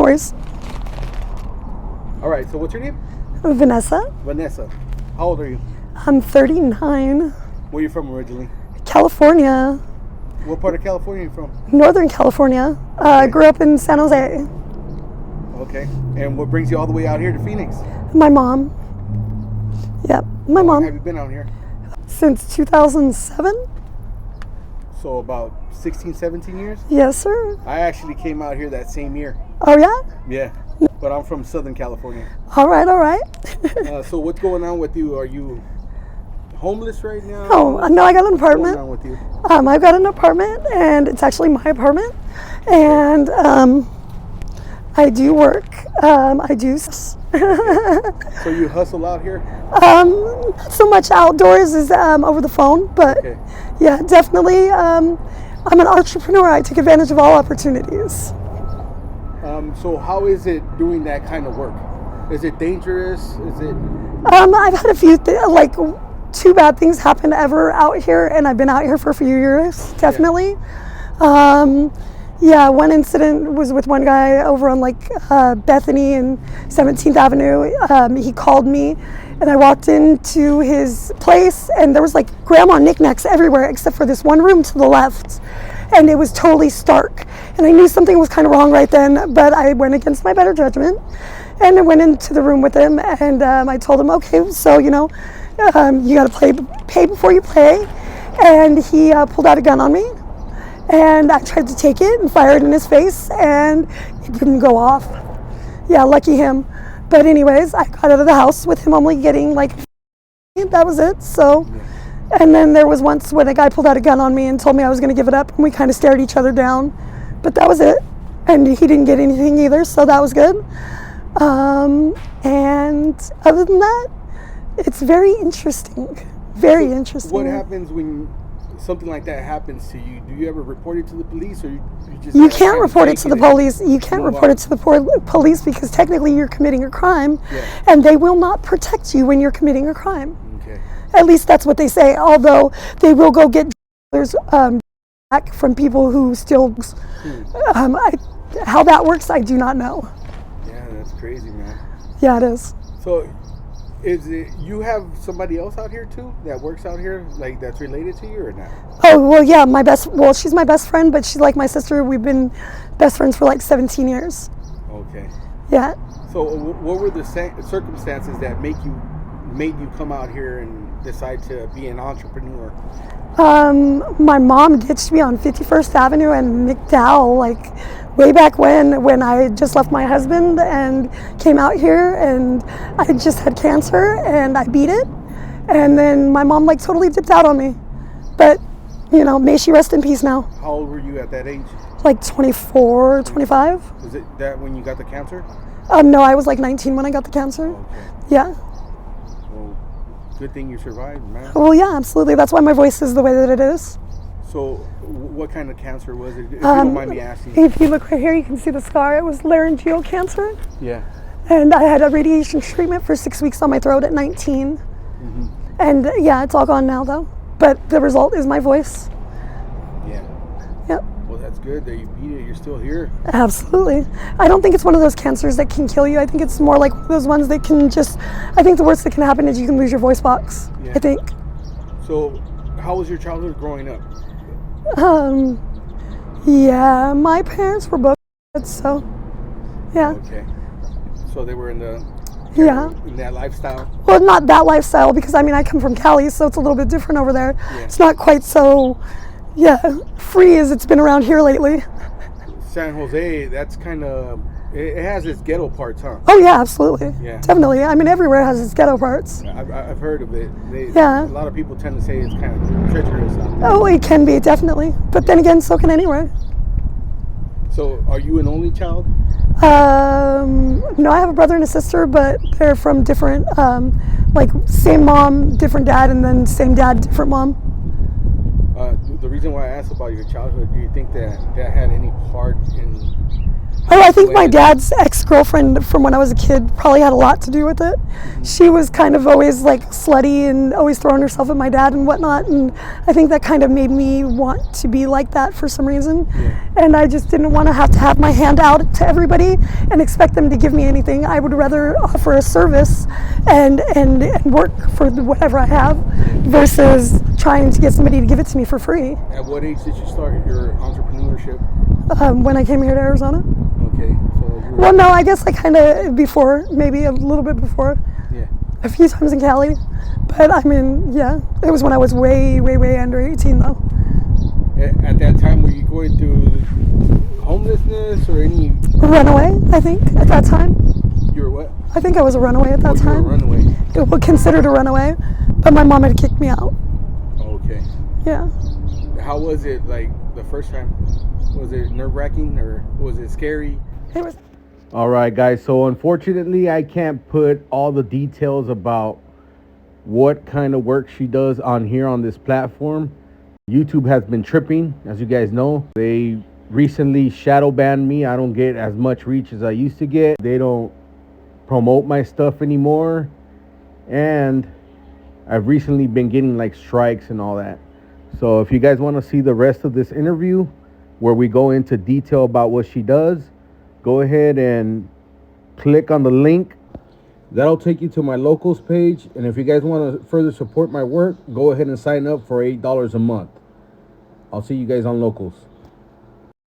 worries. All right, so what's your name? Vanessa. Vanessa. How old are you? I'm 39. Where are you from originally? California. What part of California are you from? Northern California. Grew up in San Jose. Okay. And what brings you all the way out here to Phoenix? My mom. Yep, my How long mom. have you been out here? Since 2007? So about 16, 17 years? Yes, sir. I actually came out here that same year. Oh, yeah? Yeah. But I'm from Southern California. All right. So what's going on with you? Are you homeless right now? Oh, no, I got an apartment. What's going on with you? I've got an apartment, and it's actually my apartment. And I do work. I do. So you hustle out here? Not so much outdoors as over the phone, but Okay. yeah, definitely. I'm an entrepreneur. I take advantage of all opportunities. So how is it doing that kind of work? Is it dangerous? Is it? I've had a few, like 2 bad things happen ever out here, and I've been out here for a few years, definitely. Yeah, one incident was with one guy over on like Bethany and 17th Avenue. He called me, and I walked into his place, and there was like grandma knickknacks everywhere except for this one room to the left. And it was totally stark. And I knew something was kind of wrong right then, but I went against my better judgment. And I went into the room with him, and I told him, okay, so, you got to pay before you play. And he pulled out a gun on me. And I tried to take it and fire it in his face, and it didn't go off. Yeah, lucky him. But anyways, I got out of the house with him only getting like, that was it. So. And then there was once when a guy pulled out a gun on me and told me I was going to give it up, and we kind of stared each other down, but that was it. And he didn't get anything either, so that was good. And other than that, it's very interesting. Very interesting. What happens when something like that happens to you? Do you ever report it to the police, or you just? You can't report it to the police. You can't report it to the police because technically you're committing a crime, and they will not protect you when you're committing a crime. Okay. At least that's what they say, although they will go get back from people who steal. How that works, I do not know. Yeah, that's crazy, man. Yeah, it is. So, is it you have somebody else out here too that works out here, like that's related to you or not? Oh, well, yeah, she's my best friend, but she's like my sister. We've been best friends for like 17 years. Okay. Yeah. So, what were the circumstances that made you come out here and decide to be an entrepreneur? My mom ditched me on 51st Avenue and McDowell, like way back when I just left my husband and came out here, and I just had cancer and I beat it. And then my mom like totally dipped out on me. But, may she rest in peace now. How old were you at that age? Like 24, 25. Was it that when you got the cancer? No, I was like 19 when I got the cancer. Okay. Yeah. Well, good thing you survived, man. Well, yeah, absolutely. That's why my voice is the way that it is. So, what kind of cancer was it, if you don't mind me asking? If you look right here, you can see the scar. It was laryngeal cancer. Yeah. And I had a radiation treatment for 6 weeks on my throat at 19. Mm-hmm. And yeah, it's all gone now, though. But the result is my voice. Yeah. Yep. Well, that's good that you beat it. You're still here. Absolutely. I don't think it's one of those cancers that can kill you. I think it's more like one of those ones that can I think the worst that can happen is you can lose your voice box. Yeah. I think. So, how was your childhood growing up? Yeah, my parents were both, so, yeah. Okay. So they were in that lifestyle? Well, not that lifestyle, because I come from Cali, so it's a little bit different over there. Yeah. It's not quite so, free as it's been around here lately. San Jose, that's kind of, it has its ghetto parts, huh? Oh, yeah, absolutely. Yeah. Definitely. Everywhere has its ghetto parts. I've heard of it. Yeah. A lot of people tend to say it's kind of treacherous out there. Oh, it can be, definitely. But then again, so can anywhere. So, are you an only child? No, I have a brother and a sister, but they're from different, same mom, different dad, and then same dad, different mom. The reason why I asked about your childhood, do you think that had any part in Oh, I think Go my ahead. dad's ex-girlfriend from when I was a kid probably had a lot to do with it. She was kind of always like slutty and always throwing herself at my dad and whatnot, and I think that kind of made me want to be like that for some reason. Yeah. And I just didn't want to have my hand out to everybody and expect them to give me anything. I would rather offer a service and work for whatever I have versus trying to get somebody to give it to me for free. At what age did you start your entrepreneurship? When I came here to Arizona. Okay, so you were, Well, no, I guess I kind of before, maybe a little bit before, yeah. a few times in Cali. But I mean, yeah, it was when I was way, way, way under 18 though. At that time, were you going through homelessness or any? Runaway, I think, at that time. You were what? I think I was a runaway at that You were a time. runaway. It was considered a runaway, but my mom had kicked me out. Okay. Yeah. How was it like the first time? Was it nerve-wracking or was it scary? It was. All right, guys. So unfortunately, I can't put all the details about what kind of work she does on here on this platform. YouTube has been tripping, as you guys know. They recently shadow banned me. I don't get as much reach as I used to get. They don't promote my stuff anymore. And I've recently been getting like strikes and all that. So if you guys want to see the rest of this interview where we go into detail about what she does, go ahead and click on the link. That'll take you to my locals page. And if you guys want to further support my work, go ahead and sign up for $8 a month. I'll see you guys on locals.